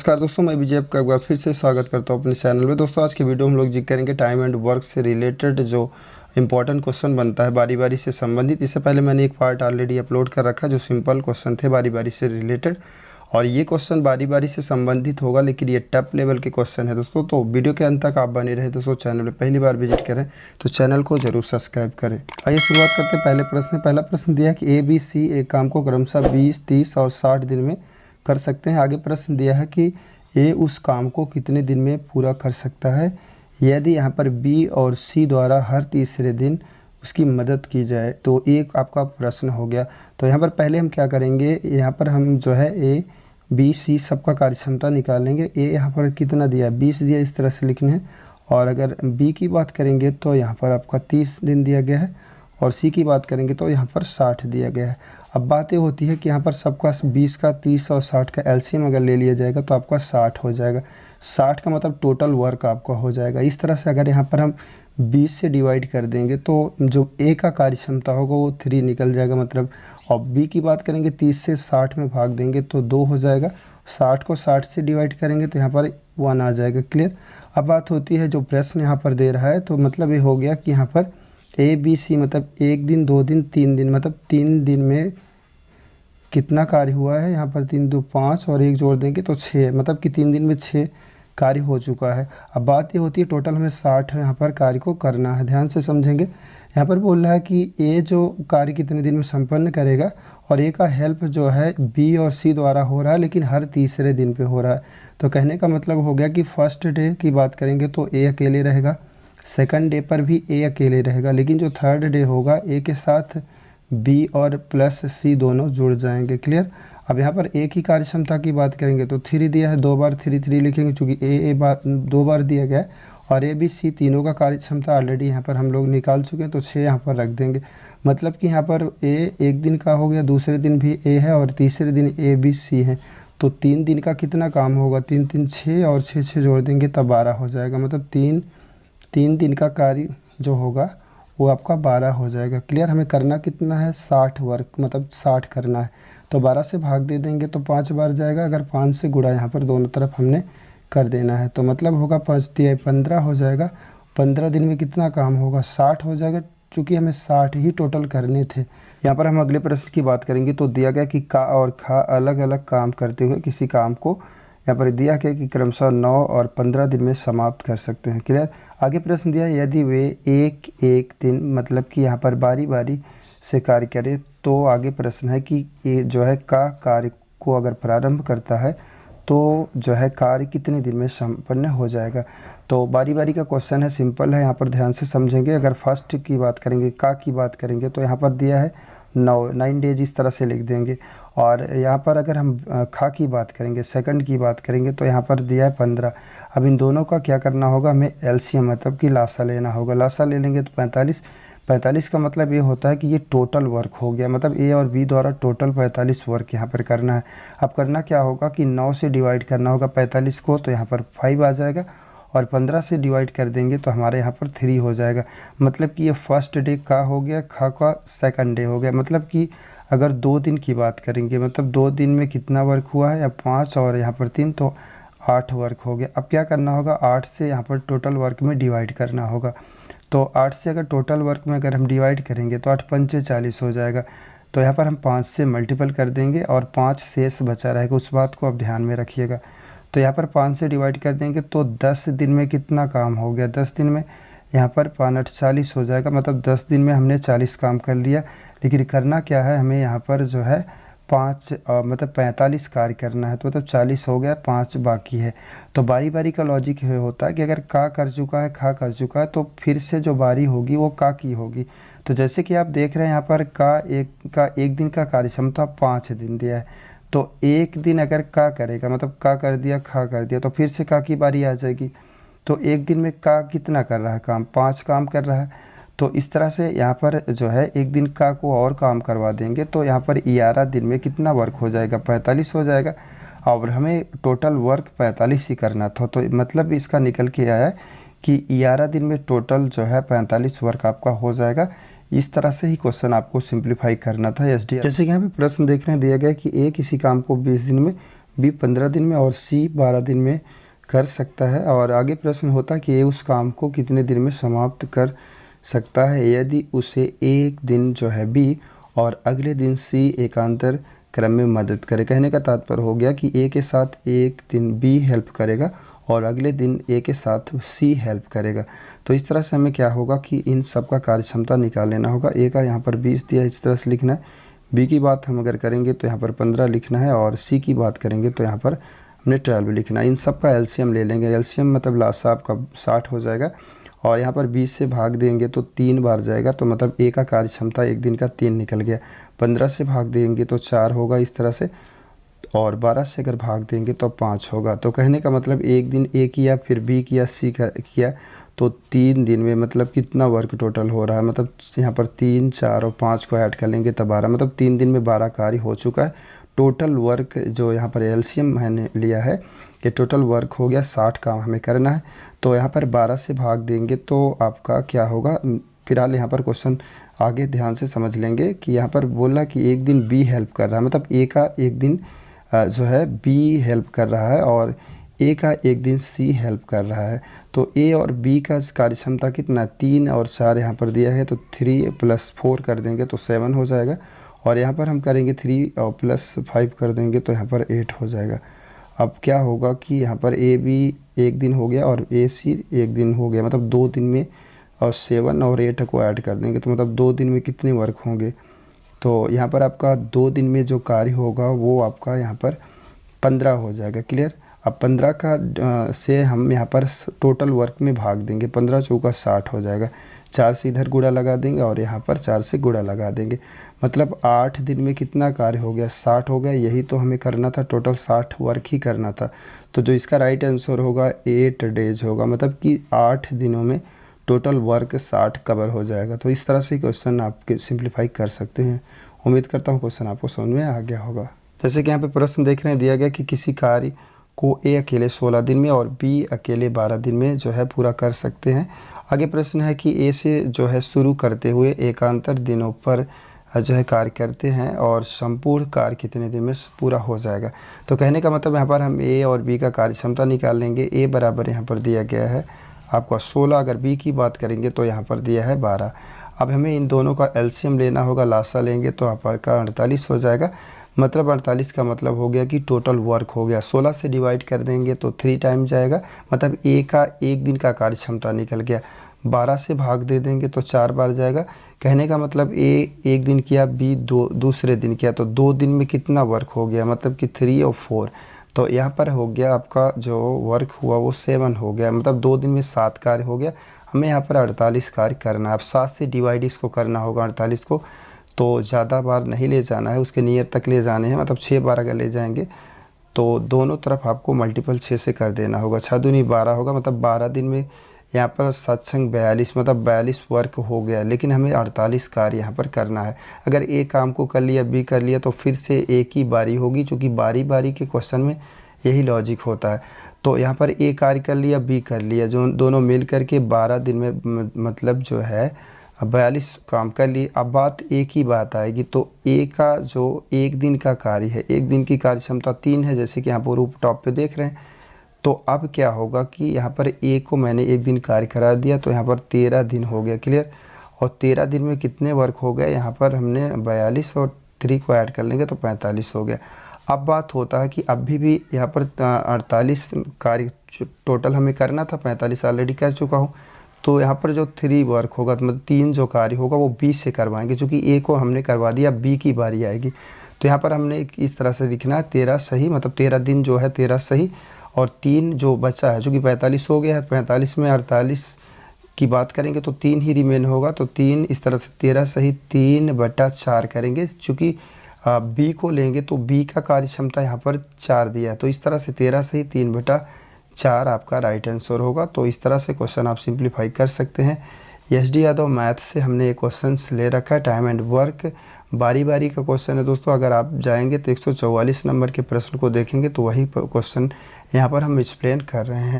नमस्कार दोस्तों, मैं विजय आपका एक बार फिर से स्वागत करता हूं अपने चैनल में। दोस्तों आज के वीडियो हम लोग जिक्र करेंगे टाइम एंड वर्क से रिलेटेड जो इंपॉर्टेंट क्वेश्चन बनता है बारी बारी से संबंधित। इससे पहले मैंने एक पार्ट ऑलरेडी अपलोड कर रखा है जो सिंपल क्वेश्चन थे बारी बारी से रिलेटेड, और ये क्वेश्चन बारी बारी से संबंधित होगा, लेकिन ये टॉप लेवल के क्वेश्चन है दोस्तों। तो वीडियो के अंत तक आप बने रहे दोस्तों। चैनल में पहली बार विजिट करें तो चैनल को जरूर सब्सक्राइब करें। आइए शुरुआत करते हैं पहले प्रश्न। पहला प्रश्न दिया है कि ABC एक काम को क्रमशः 20, 30 और 60 दिन में कर सकते हैं। आगे प्रश्न दिया है कि ए उस काम को कितने दिन में पूरा कर सकता है यदि यहाँ पर बी और सी द्वारा हर तीसरे दिन उसकी मदद की जाए। तो एक आपका प्रश्न हो गया। तो यहाँ पर पहले हम क्या करेंगे, यहाँ पर हम जो है ए बी सी सबका कार्यक्षमता निकालेंगे। ए यहाँ पर कितना दिया, 20 दिया, इस तरह से लिखना है। और अगर बी की बात करेंगे तो यहाँ पर आपका 30 दिन दिया गया है, और सी की बात करेंगे तो यहाँ पर 60 दिया गया है। अब बात ये होती है कि यहाँ पर सबका 20 का 30 और 60 का एलसीएम अगर ले लिया जाएगा तो आपका 60 हो जाएगा। 60 का मतलब टोटल वर्क आपका हो जाएगा। इस तरह से अगर यहाँ पर हम 20 से डिवाइड कर देंगे तो जो ए का कार्यक्षमता होगा वो 3 निकल जाएगा मतलब। और बी की बात करेंगे 30 से 60 में भाग देंगे तो 2 हो जाएगा। 60 को 60 से डिवाइड करेंगे तो यहाँ पर 1 आ जाएगा। क्लियर। अब बात होती है जो प्रश्न यहाँ पर दे रहा है, तो मतलब ये हो गया कि यहाँ पर ABC मतलब 1 दिन 2 दिन 3 दिन, मतलब 3 दिन में कितना कार्य हुआ है। यहाँ पर 3 2 5 और 1 जोड़ देंगे तो 6, मतलब कि 3 दिन में 6 कार्य हो चुका है। अब बात ये होती है टोटल हमें 60 यहाँ पर कार्य को करना है। ध्यान से समझेंगे। यहाँ पर बोल रहा है कि ए जो कार्य कितने दिन में संपन्न करेगा, और ए का हेल्प जो है बी और सी द्वारा हो रहा है, लेकिन हर तीसरे दिन पे हो रहा है। तो कहने का मतलब हो गया कि फर्स्ट डे की बात करेंगे तो ए अकेले रहेगा, सेकंड डे पर भी ए अकेले रहेगा, लेकिन जो थर्ड डे होगा ए के साथ बी और प्लस सी दोनों जुड़ जाएंगे। क्लियर। अब यहाँ पर ए की कार्यक्षमता की बात करेंगे तो 3 दिया है, 2 बार 3 लिखेंगे चूँकि ए बार 2 बार दिया गया है, और ए बी सी तीनों का कार्यक्षमता ऑलरेडी यहाँ पर हम लोग निकाल चुके हैं तो 6 यहाँ पर रख देंगे। मतलब कि यहाँ पर ए 1 दिन का हो गया, दूसरे दिन भी ए है, और तीसरे दिन ए बी सी है। तो 3 दिन का कितना काम होगा, 3 3 6 और 6 6 जोड़ देंगे तब 12 हो जाएगा। मतलब 3 दिन का कार्य जो होगा वो आपका 12 हो जाएगा। क्लियर। हमें करना कितना है, 60 वर्क, मतलब 60 करना है। तो 12 से भाग दे देंगे तो 5 बार जाएगा। अगर 5 से गुणा यहाँ पर दोनों तरफ हमने कर देना है तो मतलब होगा 5 तिया 15 हो जाएगा। 15 दिन में कितना काम होगा, 60 हो जाएगा, चूँकि हमें 60 ही टोटल करने थे। यहाँ पर हम अगले प्रश्न की बात करेंगे तो दिया गया कि का और खा अलग अलग काम करते हुए किसी काम को यहाँ पर दिया गया कि क्रमशः 9 और 15 दिन में समाप्त कर सकते हैं। क्लियर। आगे प्रश्न दिया यदि वे एक एक दिन मतलब कि यहाँ पर बारी बारी से कार्य करें, तो आगे प्रश्न है कि ये जो है का कार्य को अगर प्रारंभ करता है तो जो है कार्य कितने दिन में संपन्न हो जाएगा। तो बारी बारी का क्वेश्चन है, सिंपल है, यहाँ पर ध्यान से समझेंगे। अगर फर्स्ट की बात करेंगे, का की बात करेंगे तो यहाँ पर दिया है 9 डेज, इस तरह से लिख देंगे। और यहाँ पर अगर हम खा की बात करेंगे, सेकंड की बात करेंगे तो यहाँ पर दिया है 15। अब इन दोनों का क्या करना होगा, हमें एलसीएम मतलब कि लासा लेना होगा। लासा ले लेंगे तो 45 का मतलब ये होता है कि ये टोटल वर्क हो गया, मतलब ए और बी द्वारा टोटल 45 वर्क यहाँ पर करना है। अब करना क्या होगा कि 9 से डिवाइड करना होगा 45 को, तो यहाँ पर 5 आ जाएगा, और 15 से डिवाइड कर देंगे तो हमारे यहाँ पर 3 हो जाएगा। मतलब कि ये फर्स्ट डे का हो गया, खा का सेकंड डे हो गया। मतलब कि अगर 2 दिन की बात करेंगे, मतलब 2 दिन में कितना वर्क हुआ है, या 5 और यहाँ पर 3 तो 8 वर्क हो गया। अब क्या करना होगा, 8 से यहाँ पर टोटल वर्क में डिवाइड करना होगा। तो 8 से अगर टोटल वर्क में अगर हम डिवाइड करेंगे तो 8 पंचे 40 हो जाएगा। तो यहाँ पर हम 5 से मल्टीपल कर देंगे और 5 शेष बचा रहेगा, उस बात को आप ध्यान में रखिएगा। तो यहाँ पर 5 से डिवाइड कर देंगे तो 10 दिन में कितना काम हो गया, 10 दिन में यहाँ पर 5 40 हो जाएगा। मतलब 10 दिन में हमने 40 काम कर लिया, लेकिन करना क्या है, हमें यहाँ पर जो है 5 मतलब 45 कार्य करना है। तो मतलब 40 हो गया, 5 बाकी है। तो बारी बारी का लॉजिक ये होता है कि अगर का कर चुका है, खा कर चुका है, तो फिर से जो बारी होगी वो का की होगी। तो जैसे कि आप देख रहे हैं यहाँ पर का एक दिन का कार्यक्षमता 5 दिन दिया है। तो एक दिन अगर का करेगा, मतलब का कर दिया, खा कर दिया, तो फिर से का की बारी आ जाएगी। तो एक दिन में का कितना कर रहा है काम, 5 काम कर रहा है। तो इस तरह से यहाँ पर जो है एक दिन का को और काम करवा देंगे तो यहाँ पर 11 दिन में कितना वर्क हो जाएगा, 45 हो जाएगा। और हमें टोटल वर्क 45 ही करना था। तो मतलब इसका निकल के आया कि 11 दिन में टोटल जो है 45 वर्क आपका हो जाएगा। इस तरह से ही क्वेश्चन आपको सिंप्लीफाई करना था एसडीआर। जैसे कि यहाँ पे प्रश्न देख रहे हैं, दिया गया कि ए किसी काम को 20 दिन में बी 15 दिन में और सी 12 दिन में कर सकता है। और आगे प्रश्न होता है कि ए उस काम को कितने दिन में समाप्त कर सकता है यदि उसे एक दिन जो है बी और अगले दिन सी एकांतर क्रम में मदद करे। कहने का तात्पर्य हो गया कि ए के साथ एक दिन बी हेल्प करेगा और अगले दिन ए के साथ सी हेल्प करेगा। तो इस तरह से हमें क्या होगा कि इन सब का कार्यक्षमता निकाल लेना होगा। ए का यहाँ पर 20 दिया, इस तरह से लिखना है। बी की बात हम अगर करेंगे तो यहाँ पर 15 लिखना है और सी की बात करेंगे तो यहाँ पर हमने 12 लिखना है। इन सब का एलसीएम ले लेंगे। एलसीएम मतलब लासा आपका 60 हो जाएगा और यहाँ पर 20 से भाग देंगे तो 3 बार जाएगा, तो मतलब ए का कार्यक्षमता एक दिन का 3 निकल गया। 15 से भाग देंगे तो 4 होगा इस तरह से, और 12 से अगर भाग देंगे तो 5 होगा। तो कहने का मतलब एक दिन ए किया, फिर बी किया, सी किया, तो 3 दिन में मतलब कितना वर्क टोटल हो रहा है, मतलब यहाँ पर 3, 4 और 5 को ऐड कर लेंगे तो 12, मतलब 3 दिन में 12 कार्य हो चुका है। टोटल वर्क जो यहाँ पर एलसीएम मैंने लिया है, ये टोटल वर्क हो गया 60 काम हमें करना है। तो यहाँ पर 12 से भाग देंगे तो आपका क्या होगा। फिलहाल यहाँ पर क्वेश्चन आगे ध्यान से समझ लेंगे कि यहाँ पर बोला कि एक दिन बी हेल्प कर रहा है, मतलब ए का एक दिन जो है बी हेल्प कर रहा है और ए का एक दिन सी हेल्प कर रहा है। तो ए और बी का कार्यक्षमता कितना, 3 और 4 यहाँ पर दिया है, तो 3 + 4 कर देंगे तो 7 हो जाएगा। और यहाँ पर हम करेंगे 3 और +5 कर देंगे तो यहाँ पर 8 हो जाएगा। अब क्या होगा कि यहाँ पर ए बी एक दिन हो गया और ए सी एक दिन हो गया, मतलब 2 दिन में, और 7 और 8 को ऐड कर देंगे तो मतलब 2 दिन में कितने वर्क होंगे। तो यहाँ पर आपका 2 दिन में जो कार्य होगा वो आपका यहाँ पर 15 हो जाएगा। क्लियर। अब 15 का से हम यहाँ पर टोटल वर्क में भाग देंगे, 15 चौका 60 हो जाएगा। 4 से इधर गुणा लगा देंगे और यहाँ पर 4 से गुणा लगा देंगे, मतलब 8 दिन में कितना कार्य हो गया, 60 हो गया। यही तो हमें करना था, टोटल 60 वर्क ही करना था। तो जो इसका राइट आंसर होगा 8 डेज होगा, मतलब कि 8 दिनों में टोटल वर्क 60 कवर हो जाएगा। तो इस तरह से क्वेश्चन आप सिंप्लीफाई कर सकते हैं। उम्मीद करता हूँ क्वेश्चन आपको समझ में आ गया होगा। जैसे कि यहाँ पे प्रश्न देख रहे हैं, दिया गया कि किसी कार्य को ए अकेले 16 दिन में और बी अकेले 12 दिन में जो है पूरा कर सकते हैं। आगे प्रश्न है कि ए से जो है शुरू करते हुए एकांतर दिनों पर जो है कार्य करते हैं और संपूर्ण कार्य कितने दिन में पूरा हो जाएगा। तो कहने का मतलब यहाँ पर हम ए और बी का कार्य क्षमता निकाल लेंगे। ए बराबर यहाँ पर दिया गया है आपका 16, अगर बी की बात करेंगे तो यहाँ पर दिया है 12। अब हमें इन दोनों का एलसीएम लेना होगा, लासा लेंगे तो आपका 48 हो जाएगा। मतलब 48 का मतलब हो गया कि टोटल वर्क हो गया। 16 से डिवाइड कर देंगे तो 3 टाइम जाएगा, मतलब ए का एक दिन का कार्य क्षमता निकल गया। 12 से भाग दे देंगे तो 4 बार जाएगा। कहने का मतलब ए एक दिन किया, बी दूसरे दिन किया, तो 2 दिन में कितना वर्क हो गया, मतलब कि 3 और 4। तो यहाँ पर हो गया आपका जो वर्क हुआ वो 7 हो गया, मतलब 2 दिन में 7 कार्य हो गया। हमें यहाँ पर 48 कार्य करना है। अब 7 से डिवाइड इसको करना होगा 48 को, तो ज़्यादा बार नहीं ले जाना है, उसके नियर तक ले जाने हैं, मतलब 6 बार अगर ले जाएंगे तो दोनों तरफ आपको मल्टीपल 6 से कर देना होगा। 6 दूनी 12 होगा, मतलब 12 दिन में यहाँ पर 7 संग 42, मतलब 42 वर्क हो गया। लेकिन हमें 48 कार्य यहाँ पर करना है। अगर ए काम को कर लिया, बी कर लिया, तो फिर से एक ही बारी होगी, क्योंकि बारी बारी के क्वेश्चन में यही लॉजिक होता है। तो यहाँ पर ए कार्य कर लिया, बी कर लिया, जो दोनों मिल करके 12 दिन में मतलब जो है 42 काम कर लिए। अब बात एक ही बात आएगी, तो ए का जो एक दिन का कार्य है, एक दिन की कार्य क्षमता 3 है, जैसे कि यहाँ पर ऊपर टॉप पे देख रहे हैं। तो अब क्या होगा कि यहाँ पर ए को मैंने एक दिन कार्य करा दिया, तो यहाँ पर 13 दिन हो गया। क्लियर। और 13 दिन में कितने वर्क हो गए, यहाँ पर हमने 42 और 3 को ऐड कर लेंगे तो 45 हो गया। अब बात होता है कि अभी भी यहाँ पर 48 कार्य टोटल हमें करना था, 45 ऑलरेडी कर चुका हूँ। तो यहाँ पर जो 3 वर्क होगा, मतलब 3 जो कार्य होगा वो बी से करवाएंगे, क्योंकि ए को हमने करवा दिया, बी की बारी आएगी। तो यहाँ पर हमने इस तरह से लिखना है 13 सही, मतलब 13 दिन जो है 13 सही, और 3 जो बचा है, चूँकि 45 हो गया है, 45 में 48 की बात करेंगे तो 3 ही रिमेन होगा। तो 3 इस तरह से 13 सही 3/4 करेंगे, चूँकि बी को लेंगे तो बी का कार्य क्षमता यहाँ पर 4 दिया है। तो इस तरह से 13 सही 3/4 आपका राइट आंसर होगा। तो इस तरह से क्वेश्चन आप सिंप्लीफाई कर सकते हैं। SD यादव मैथ से हमने एक क्वेश्चन ले रखा है, टाइम एंड वर्क बारी बारी का क्वेश्चन है दोस्तों। अगर आप जाएंगे तो 144 नंबर के प्रश्न को देखेंगे तो वही क्वेश्चन यहाँ पर हम एक्सप्लेन कर रहे हैं।